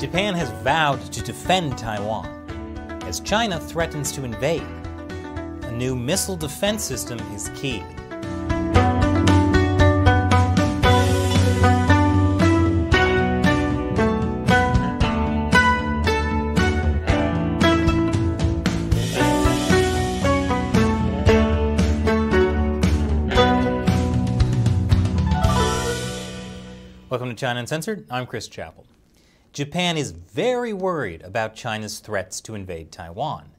Japan has vowed to defend Taiwan as China threatens to invade. A new missile defense system is key. Welcome to China Uncensored. I'm Chris Chappell. Japan is very worried about China's threats to invade Taiwan.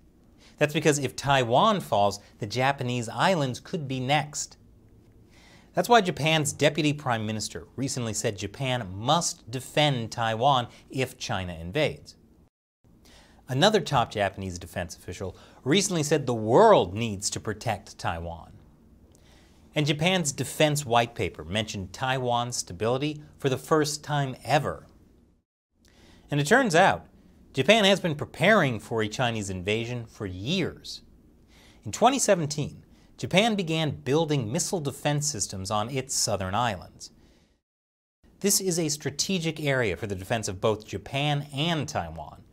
That's because if Taiwan falls, the Japanese islands could be next. That's why Japan's Deputy Prime Minister recently said Japan must defend Taiwan if China invades. Another top Japanese defense official recently said the world needs to protect Taiwan. And Japan's defense white paper mentioned Taiwan's stability for the first time ever. And it turns out, Japan has been preparing for a Chinese invasion for years. In 2017, Japan began building missile defense systems on its southern islands. This is a strategic area for the defense of both Japan and Taiwan.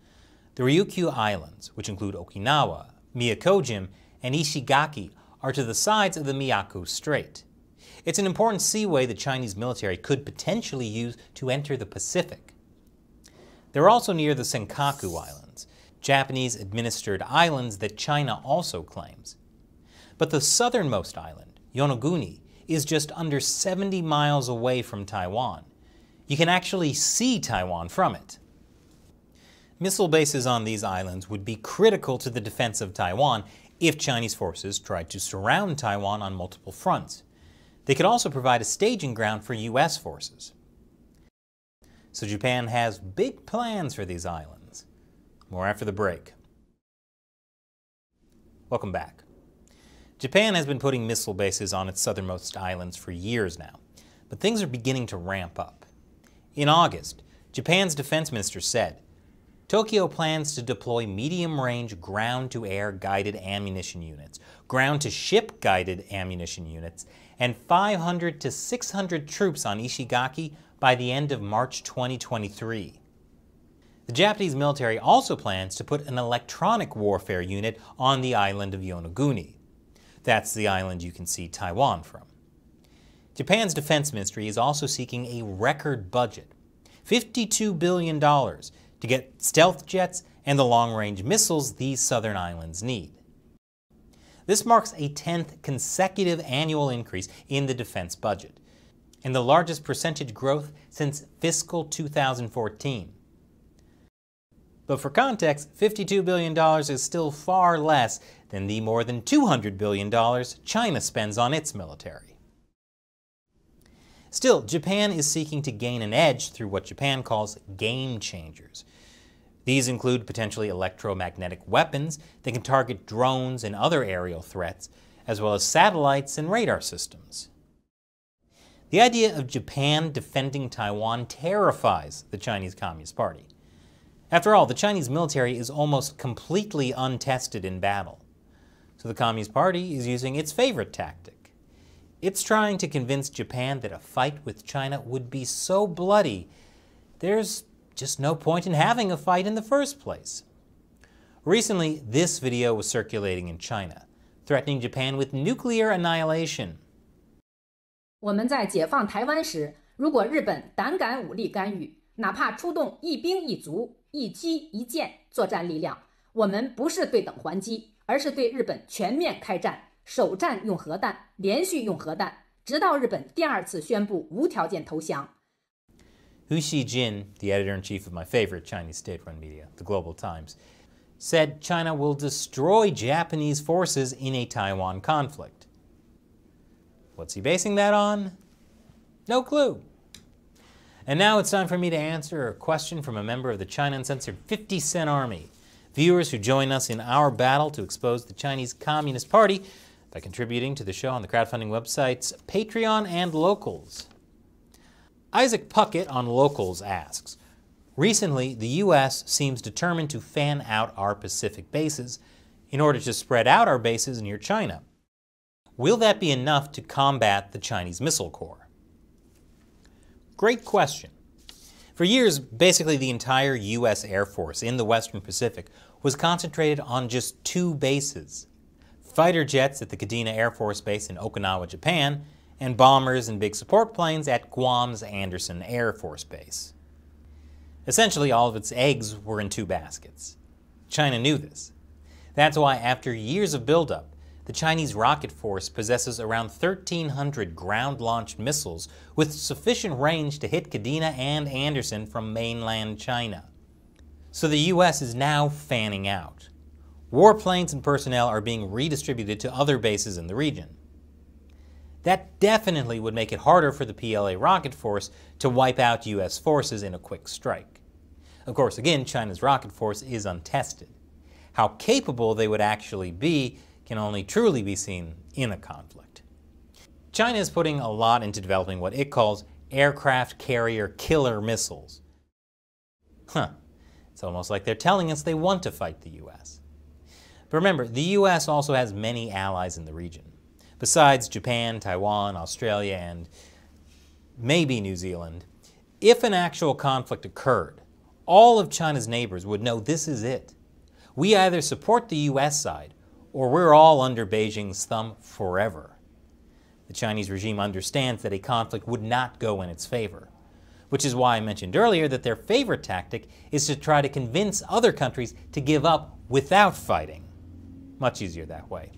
The Ryukyu Islands, which include Okinawa, Miyakojin, and Ishigaki, are to the sides of the Miyako Strait. It's an important seaway the Chinese military could potentially use to enter the Pacific. They're also near the Senkaku Islands, Japanese-administered islands that China also claims. But the southernmost island, Yonaguni, is just under 70 miles away from Taiwan. You can actually see Taiwan from it. Missile bases on these islands would be critical to the defense of Taiwan if Chinese forces tried to surround Taiwan on multiple fronts. They could also provide a staging ground for U.S. forces. So Japan has big plans for these islands. More after the break. Welcome back. Japan has been putting missile bases on its southernmost islands for years now, but things are beginning to ramp up. In August, Japan's defense minister said, Tokyo plans to deploy medium-range ground-to-air guided ammunition units, ground-to-ship guided ammunition units, and 500 to 600 troops on Ishigaki by the end of March 2023. The Japanese military also plans to put an electronic warfare unit on the island of Yonaguni. That's the island you can see Taiwan from. Japan's defense ministry is also seeking a record budget, $52 billion, to get stealth jets and the long-range missiles these southern islands need. This marks a 10th consecutive annual increase in the defense budget, and the largest percentage growth since fiscal 2014. But for context, $52 billion is still far less than the more than $200 billion China spends on its military. Still, Japan is seeking to gain an edge through what Japan calls game changers. These include potentially electromagnetic weapons that can target drones and other aerial threats, as well as satellites and radar systems. The idea of Japan defending Taiwan terrifies the Chinese Communist Party. After all, the Chinese military is almost completely untested in battle. So the Communist Party is using its favorite tactic. It's trying to convince Japan that a fight with China would be so bloody, there's just no point in having a fight in the first place. Recently, this video was circulating in China, threatening Japan with nuclear annihilation. 我们在解放台湾时，如果日本胆敢武力干预，哪怕出动一兵一卒、一机一舰作战力量，我们不是对等还击，而是对日本全面开战，首战用核弹，连续用核弹，直到日本第二次宣布无条件投降。 Hu Xijin, the editor-in-chief of my favorite Chinese state-run media, the Global Times, said China will destroy Japanese forces in a Taiwan conflict. What's he basing that on? No clue. And now it's time for me to answer a question from a member of the China Uncensored 50-Cent Army, viewers who join us in our battle to expose the Chinese Communist Party by contributing to the show on the crowdfunding websites Patreon and Locals. Isaac Puckett on Locals asks, recently the U.S. seems determined to fan out our Pacific bases in order to spread out our bases near China. Will that be enough to combat the Chinese Missile Corps? Great question. For years, basically the entire U.S. Air Force in the Western Pacific was concentrated on just two bases: fighter jets at the Kadena Air Force Base in Okinawa, Japan, and bombers and big support planes at Guam's Andersen Air Force Base. Essentially, all of its eggs were in two baskets. China knew this. That's why, after years of buildup, the Chinese rocket force possesses around 1,300 ground-launched missiles with sufficient range to hit Kadena and Andersen from mainland China. So the U.S. is now fanning out. Warplanes and personnel are being redistributed to other bases in the region. That definitely would make it harder for the PLA rocket force to wipe out U.S. forces in a quick strike. Of course, again, China's rocket force is untested. How capable they would actually be can only truly be seen in a conflict. China is putting a lot into developing what it calls aircraft carrier killer missiles. It's almost like they're telling us they want to fight the U.S. But remember, the U.S. also has many allies in the region. Besides Japan, Taiwan, Australia, and maybe New Zealand, if an actual conflict occurred, all of China's neighbors would know this is it. We either support the U.S. side, or we're all under Beijing's thumb forever. The Chinese regime understands that a conflict would not go in its favor, which is why I mentioned earlier that their favorite tactic is to try to convince other countries to give up without fighting. Much easier that way.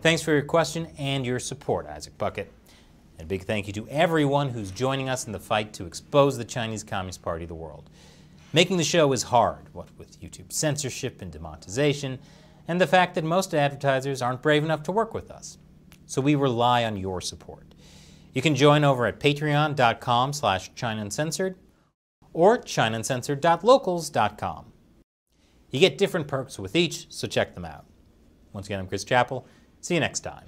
Thanks for your question and your support, Isaac Bucket. And a big thank you to everyone who's joining us in the fight to expose the Chinese Communist Party to the world. Making the show is hard, what with YouTube censorship and demonetization, and the fact that most advertisers aren't brave enough to work with us. So we rely on your support. You can join over at patreon.com/China Uncensored or ChinaUncensored.locals.com. You get different perks with each, so check them out. Once again, I'm Chris Chappell. See you next time.